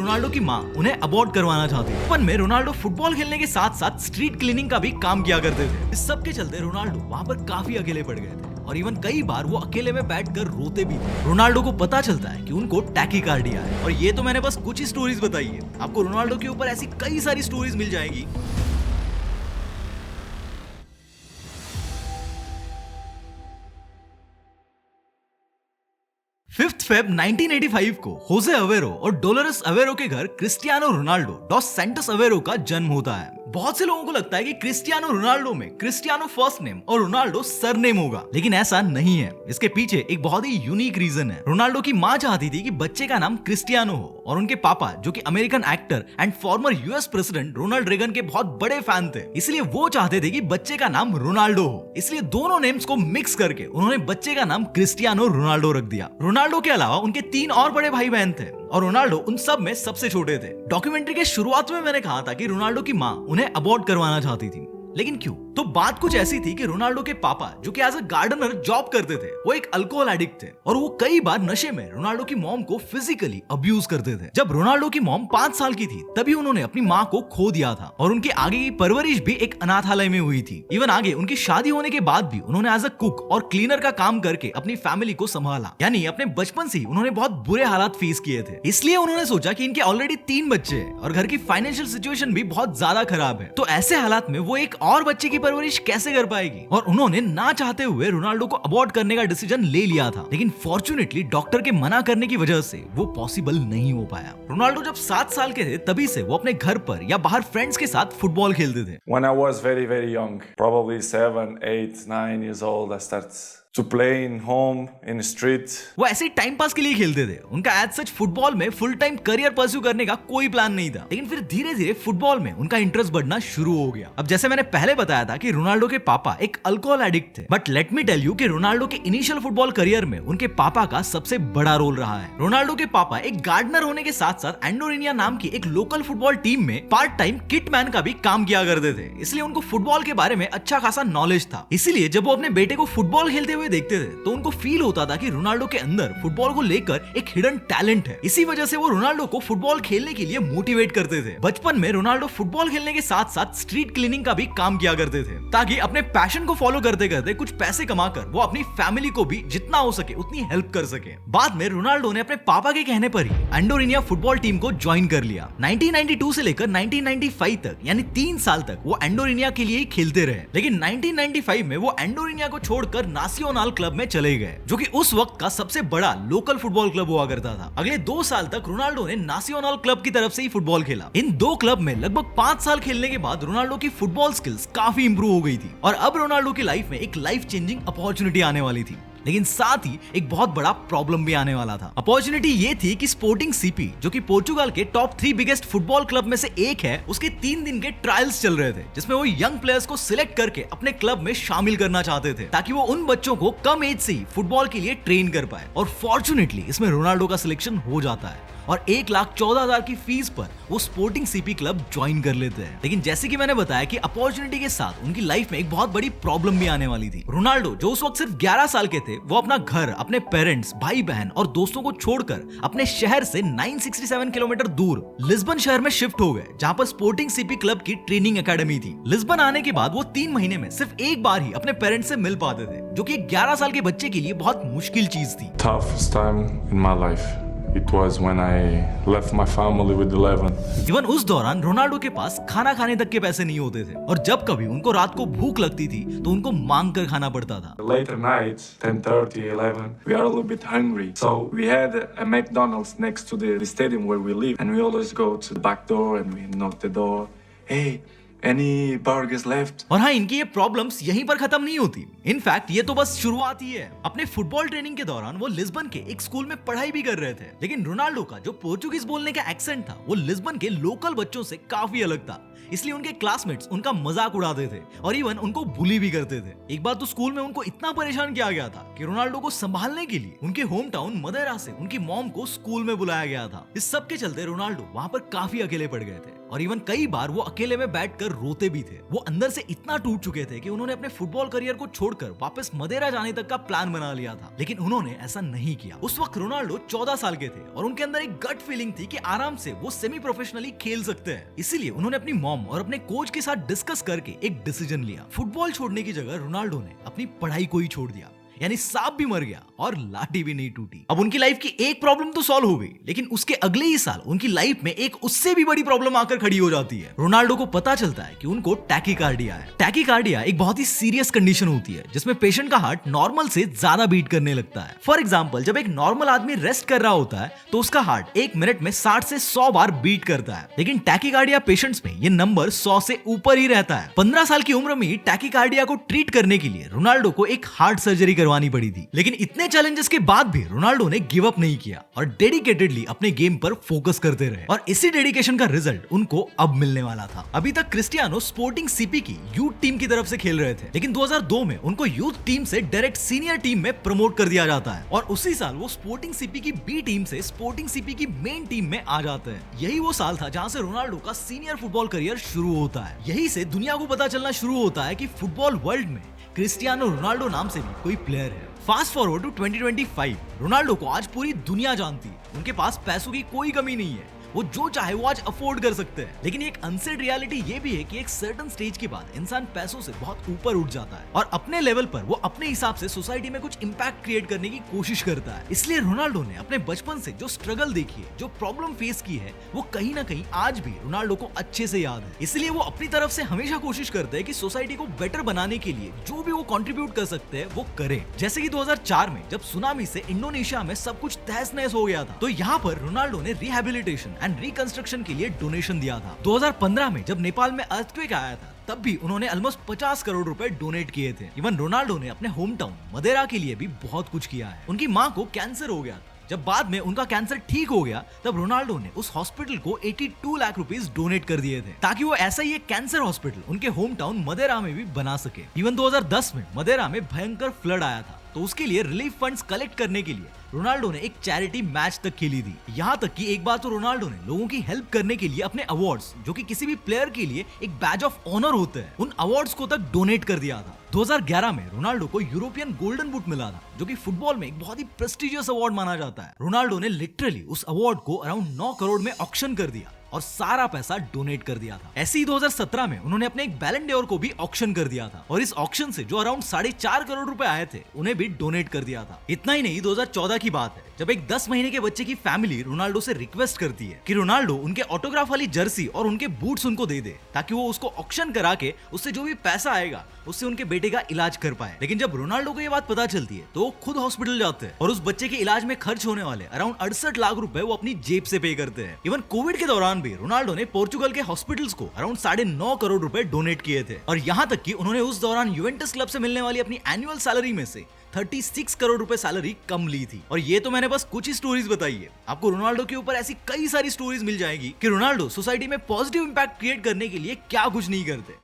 Ronaldo की माँ उन्हें अबॉर्ट करवाना चाहती थी। बचपन में रोनाल्डो फुटबॉल खेलने के साथ साथ स्ट्रीट क्लीनिंग का भी काम किया करते थे। इस सब के चलते रोनाल्डो वहाँ पर काफी अकेले पड़ गए थे और इवन कई बार वो अकेले में बैठकर रोते भी थे। रोनाल्डो को पता चलता है कि उनको टैकीकार्डिया है और ये तो मैंने बस कुछ ही स्टोरीज बताई है। आपको रोनाल्डो के ऊपर ऐसी कई सारी स्टोरीज मिल जाएगी। 5 फेब 1985 को होजे अवेरो और डोलोरेस अवेरो के घर Cristiano Ronaldo dos Santos Aveiro का जन्म होता है। बहुत से लोगों को लगता है कि क्रिस्टियानो रोनाल्डो में क्रिस्टियानो फर्स्ट नेम और रोनाल्डो सरनेम होगा, लेकिन ऐसा नहीं है। इसके पीछे एक बहुत ही यूनिक रीजन है। रोनाल्डो की माँ चाहती थी कि बच्चे का नाम क्रिस्टियानो हो और उनके पापा, जो कि American actor and former US president Ronald Reagan के बहुत बड़े फैन थे, इसलिए वो चाहते थे कि बच्चे का नाम रोनाल्डो हो। इसलिए दोनों नेम्स को मिक्स करके उन्होंने बच्चे का नाम क्रिस्टियानो रोनाल्डो रख दिया। रोनाल्डो के अलावा उनके 3 और बड़े भाई बहन थे और रोनाल्डो उन सब में सबसे छोटे थे। डॉक्यूमेंट्री के शुरुआत में मैंने कहा था कि रोनाल्डो की माँ उन्हें अबॉर्ट करवाना चाहती थी, लेकिन क्यों? तो बात कुछ ऐसी थी कि रोनाल्डो के पापा, जो कि एज अ गार्डनर जॉब करते थे, वो एक अल्कोहल एडिक्ट थे और वो कई बार नशे में रोनाल्डो की मॉम को फिजिकली अब्यूज करते थे। जब रोनाल्डो की मॉम 5 साल की थी तभी उन्होंने अपनी माँ को खो दिया था और उनके आगे की परवरिश भी एक अनाथालय में हुई थी। इवन आगे उनकी शादी होने के बाद भी उन्होंने एज अ कुक और क्लीनर का काम करके अपनी फैमिली को संभाला। यानी अपने बचपन से ही उन्होंने बहुत बुरे हालात फेस किए थे। इसलिए उन्होंने सोचा कि इनके ऑलरेडी 3 बच्चे हैं और घर की फाइनेंशियल सिचुएशन भी बहुत ज्यादा खराब है, तो ऐसे हालात में वो एक और बच्चे की परवरिश कैसे कर पाएगी। और उन्होंने ना चाहते हुए रोनाल्डो को अबॉर्ट करने का डिसीजन ले लिया था, लेकिन फॉर्चुनेटली डॉक्टर के मना करने की वजह से वो पॉसिबल नहीं हो पाया। रोनाल्डो जब 7 साल के थे तभी से वो अपने घर पर या बाहर फ्रेंड्स के साथ फुटबॉल खेलते थे। When I was very young, probably 7, 8, 9 years old, I started to play in home, in the street. वो ऐसे टाइम पास के लिए खेलते थे। उनका एज सच फुटबॉल में फुल टाइम करियर परस्यू करने का कोई प्लान नहीं था, लेकिन फिर धीरे धीरे फुटबॉल में उनका इंटरेस्ट बढ़ना शुरू हो गया। अब जैसे मैंने पहले बताया था कि रोनाल्डो के पापा एक अल्कोहल एडिक्ट थे, but let me tell you कि रोनाल्डो के इनिशियल फुटबॉल करियर में उनके पापा का सबसे बड़ा रोल रहा है। रोनाल्डो के पापा एक गार्डनर होने के साथ साथ एंडोरिनिया नाम की एक लोकल फुटबॉल टीम में पार्ट टाइम किट मैन का भी काम किया करते थे, इसलिए उनको फुटबॉल के बारे में अच्छा खासा नॉलेज था। इसीलिए जब वो अपने बेटे को फुटबॉल खेलते हुए देखते थे तो उनको फील होता था कि रोनाल्डो के अंदर फुटबॉल को लेकर एक हिडन टैलेंट है। इसी वजह से वो रोनाल्डो को फुटबॉल खेलने के लिए मोटिवेट करते थे। बचपन में रोनाल्डो फुटबॉल खेलने के साथ साथ स्ट्रीट क्लीनिंग का भी काम किया करते थे, ताकि अपने पैशन को फॉलो करते करते कुछ पैसे कमाकर वो अपनी फैमिली को भी जितना हो सके उतनी हेल्प कर सके। बाद में रोनाल्डो ने अपने पापा के कहने पर ही एंडोरिनिया फुटबॉल टीम को ज्वाइन कर लिया। 1992 से लेकर 1995 तक यानी 3 साल तक वो एंडोरिनिया के लिए ही खेलते रहे, लेकिन 1995 में वो एंडोरिनिया को छोड़कर नासियोनाल क्लब में चले गए, जो कि उस वक्त का सबसे बड़ा लोकल फुटबॉल क्लब हुआ करता था। अगले 2 साल तक रोनाल्डो ने नासियोनाल क्लब की तरफ से ही फुटबॉल खेला। इन 2 क्लब में लगभग 5 साल खेलने के बाद रोनाल्डो की फुटबॉल स्किल्स काफी इंप्रूव हो गई थी और अब रोनाल्डो की लाइफ में एक लाइफ चेंजिंग अपॉर्चुनिटी आने वाली थी, लेकिन साथ ही एक बहुत बड़ा प्रॉब्लम भी आने वाला था। अपॉर्चुनिटी ये थी कि स्पोर्टिंग सीपी, जो कि पोर्चुगल के टॉप 3 बिगेस्ट फुटबॉल क्लब में से एक है, उसके 3 दिन के ट्रायल्स चल रहे थे, जिसमें वो यंग प्लेयर्स को सिलेक्ट करके अपने क्लब में शामिल करना चाहते थे, ताकि वो उन बच्चों को कम एज से ही फुटबॉल के लिए ट्रेन कर पाए। और फॉर्चुनेटली इसमें रोनाल्डो का सिलेक्शन हो जाता है और 1,14,000 की फीस पर वो स्पोर्टिंग सीपी क्लब ज्वाइन कर लेते हैं। लेकिन जैसे कि मैंने बताया कि अपॉर्चुनिटी के साथ उनकी लाइफ में एक बहुत बड़ी प्रॉब्लम भी आने वाली थी। रोनाल्डो, जो उस वक्त सिर्फ 11 साल के थे, वो अपना घर, अपने पेरेंट्स, भाई बहन और दोस्तों को छोड़कर अपने शहर से 967 किलोमीटर दूर लिस्बन शहर में शिफ्ट हो गए, जहां पर स्पोर्टिंग सीपी क्लब की ट्रेनिंग एकेडमी थी। लिस्बन आने के बाद वो 3 महीने में सिर्फ एक बार ही अपने पेरेंट्स से मिल पाते थे, जो कि 11 साल के बच्चे के लिए बहुत मुश्किल चीज थी। Toughest time in my life. It was when I left my family with 11. Even उस दौरान रोनाल्डो के पास खाना खाने तक के पैसे नहीं होते थे और जब कभी उनको रात को भूख लगती थी तो उनको मांग कर खाना पड़ता था। Later nights, 10:30, 11, we are a little bit hungry. So we had a McDonald's next to the stadium where we live, and we always go to the back door and we knock the door. Hey, any burgers left? और हाँ, इनकी ये problems यहीं पर खत्म नहीं होती। In fact ये तो बस शुरुआत ही है। अपने फुटबॉल ट्रेनिंग के दौरान वो लिस्बन के एक स्कूल में पढ़ाई भी कर रहे थे, लेकिन रोनाल्डो का जो पोर्चुगीज बोलने का एक्सेंट था वो लिस्बन के लोकल बच्चों से काफी अलग था। इसलिए उनके क्लासमेट्स उनका मजाक उड़ाते थे और इवन उनको बुली भी करते थे। एक बार तो स्कूल में उनको इतना परेशान किया गया था कि रोनाल्डो को संभालने के लिए उनके होम टाउन मदेरा से उनकी मॉम को स्कूल में बुलाया गया था। इस सब के चलते रोनाल्डो वहाँ पर काफी अकेले पड़ गए थे और इवन कई बार वो अकेले में बैठकर रोते भी थे। वो अंदर से इतना टूट चुके थे कि उन्होंने अपने फुटबॉल करियर को छोड़कर वापस मदेरा जाने तक का प्लान बना लिया था, लेकिन उन्होंने ऐसा नहीं किया। उस वक्त रोनाल्डो 14 साल के थे और उनके अंदर एक गट फीलिंग थी कि आराम से वो सेमी प्रोफेशनली खेल सकते हैं। इसीलिए उन्होंने अपनी मॉम और अपने कोच के साथ डिस्कस करके एक डिसीजन लिया। फुटबॉल छोड़ने की जगह रोनाल्डो ने अपनी पढ़ाई को ही छोड़ दिया, यानी सांप भी मर गया और लाठी भी नहीं टूटी। अब उनकी लाइफ की एक प्रॉब्लम तो सॉल्व हो गई, लेकिन उसके अगले ही साल उनकी लाइफ में एक उससे भी बड़ी प्रॉब्लम आकर खड़ी हो जाती है। रोनाल्डो को पता चलता है कि उनको टैकीकार्डिया है। टैकीकार्डिया एक बहुत ही सीरियस कंडीशन होती है जिसमें पेशेंट का हार्ट नॉर्मल से ज्यादा बीट करने लगता है। फॉर एग्जाम्पल, जब एक नॉर्मल आदमी रेस्ट कर रहा होता है तो उसका हार्ट एक मिनट में 60 से 100 बार बीट करता है, लेकिन टैकीकार्डिया पेशेंट्स में ये नंबर 100 से ऊपर ही रहता है। 15 साल की उम्र में टैकीकार्डिया को ट्रीट करने के लिए रोनाल्डो को एक हार्ट सर्जरी करवानी पड़ी थी, लेकिन इतने चैलेंजेस के बाद भी रोनाल्डो ने गिव अप नहीं किया और डेडिकेटेडली अपने गेम पर फोकस करते रहे और इसी डेडिकेशन का रिजल्ट उनको अब मिलने वाला था। अभी तक क्रिस्टियानो स्पोर्टिंग सीपी की यूथ टीम की तरफ से खेल रहे थे, लेकिन 2002 में उनको यूथ टीम से डायरेक्ट सीनियर टीम में प्रमोट कर दिया जाता है और उसी साल वो स्पोर्टिंग सीपी की बी टीम से स्पोर्टिंग सीपी की मेन टीम में आ जाते हैं। यही वो साल था जहां से रोनाल्डो का सीनियर फुटबॉल करियर शुरू होता है। यही से दुनिया को पता चलना शुरू होता है कि फुटबॉल वर्ल्ड में क्रिस्टियानो रोनाल्डो नाम से भी कोई प्लेयर है। फास्ट फॉरवर्ड टू 2025, रोनाल्डो को आज पूरी दुनिया जानती है। उनके पास पैसों की कोई कमी नहीं है, वो जो चाहे वो आज अफोर्ड कर सकते हैं, लेकिन एक अनसेड रियलिटी ये भी है कि एक सर्टेन स्टेज के बाद इंसान पैसों से बहुत ऊपर उठ जाता है और अपने लेवल पर वो अपने हिसाब से सोसाइटी में कुछ इम्पैक्ट क्रिएट करने की कोशिश करता है। इसलिए रोनाल्डो ने अपने बचपन से जो स्ट्रगल देखी है, जो प्रॉब्लम फेस की है, वो कहीं ना कहीं आज भी रोनाल्डो को अच्छे से याद है। इसलिए वो अपनी तरफ से हमेशा कोशिश करते हैं कि सोसाइटी को बेटर बनाने के लिए जो भी वो कंट्रीब्यूट कर सकते हैं वो करे। जैसे कि 2004 में जब सुनामी से इंडोनेशिया में सब कुछ तहस नहस हो गया था, तो यहाँ पर रोनाल्डो ने रिहेबिलिटेशन एंड रिकंस्ट्रक्शन के लिए डोनेशन दिया था। 2015 में जब नेपाल में अर्थक्वेक आया था, तब भी उन्होंने ऑलमोस्ट 50 करोड़ रुपए डोनेट किए थे। इवन रोनाल्डो ने अपने होम टाउन मदेरा के लिए भी बहुत कुछ किया है। उनकी माँ को कैंसर हो गया था, जब बाद में उनका कैंसर ठीक हो गया तब रोनाल्डो ने उस हॉस्पिटल को 82 लाख रुपीस डोनेट कर दिए थे ताकि वो ऐसा ही एक कैंसर हॉस्पिटल उनके होम टाउन मदेरा में भी बना सके। इवन 2010 में मदेरा में भयंकर फ्लड आया था, तो उसके लिए रिलीफ फंड्स कलेक्ट करने के लिए रोनाल्डो ने एक चैरिटी मैच तक खेली थी। यहाँ तक कि एक बार तो रोनाल्डो ने लोगों की हेल्प करने के लिए अपने अवार्ड्स, जो कि किसी भी प्लेयर के लिए एक बैज ऑफ ऑनर होते हैं, उन अवार्ड्स को तक डोनेट कर दिया था। 2011 में रोनाल्डो को यूरोपियन गोल्डन बूट मिला था, जो कि फुटबॉल में एक बहुत ही प्रेस्टिजियस अवार्ड माना जाता है। रोनाल्डो ने लिटरली उस अवार्ड को अराउंड 9 करोड़ में ऑक्शन कर दिया और सारा पैसा डोनेट कर दिया था। ऐसे ही 2017 में उन्होंने अपने एक बैलन डोर को भी ऑक्शन कर दिया था और इस ऑक्शन से जो अराउंड 4.5 करोड़ रुपए आए थे उन्हें भी डोनेट कर दिया था। इतना ही नहीं, 2014 की बात है जब एक 10 महीने के बच्चे की फैमिली रोनाल्डो से रिक्वेस्ट करती है कि रोनाल्डो उनके ऑटोग्राफ वाली जर्सी और उनके बूट्स उनको दे दे ताकि वो उसको ऑक्शन करा के उससे जो भी पैसा आएगा उससे उनके बेटे का इलाज कर पाए। लेकिन जब रोनाल्डो को ये बात पता चलती है तो वो खुद हॉस्पिटल जाते हैं और उस बच्चे के इलाज में खर्च होने वाले अराउंड 68 लाख रुपए वो अपनी जेब से पे करते हैं। इवन कोविड के दौरान भी रोनाल्डो ने पोर्चुगल के हॉस्पिटल्स को अराउंड 9.5 करोड़ रुपए डोनेट किए थे और यहाँ तक कि उन्होंने उस दौरान यूवेंटस क्लब से मिलने वाली अपनी एनुअल सैलरी में से 36 करोड़ रुपए सैलरी कम ली थी। और ये तो मैंने बस कुछ ही स्टोरीज बताई है, आपको रोनाल्डो के ऊपर ऐसी कई सारी स्टोरीज मिल जाएगी कि रोनाल्डो सोसाइटी में पॉजिटिव इंपैक्ट क्रिएट करने के लिए क्या कुछ नहीं करते।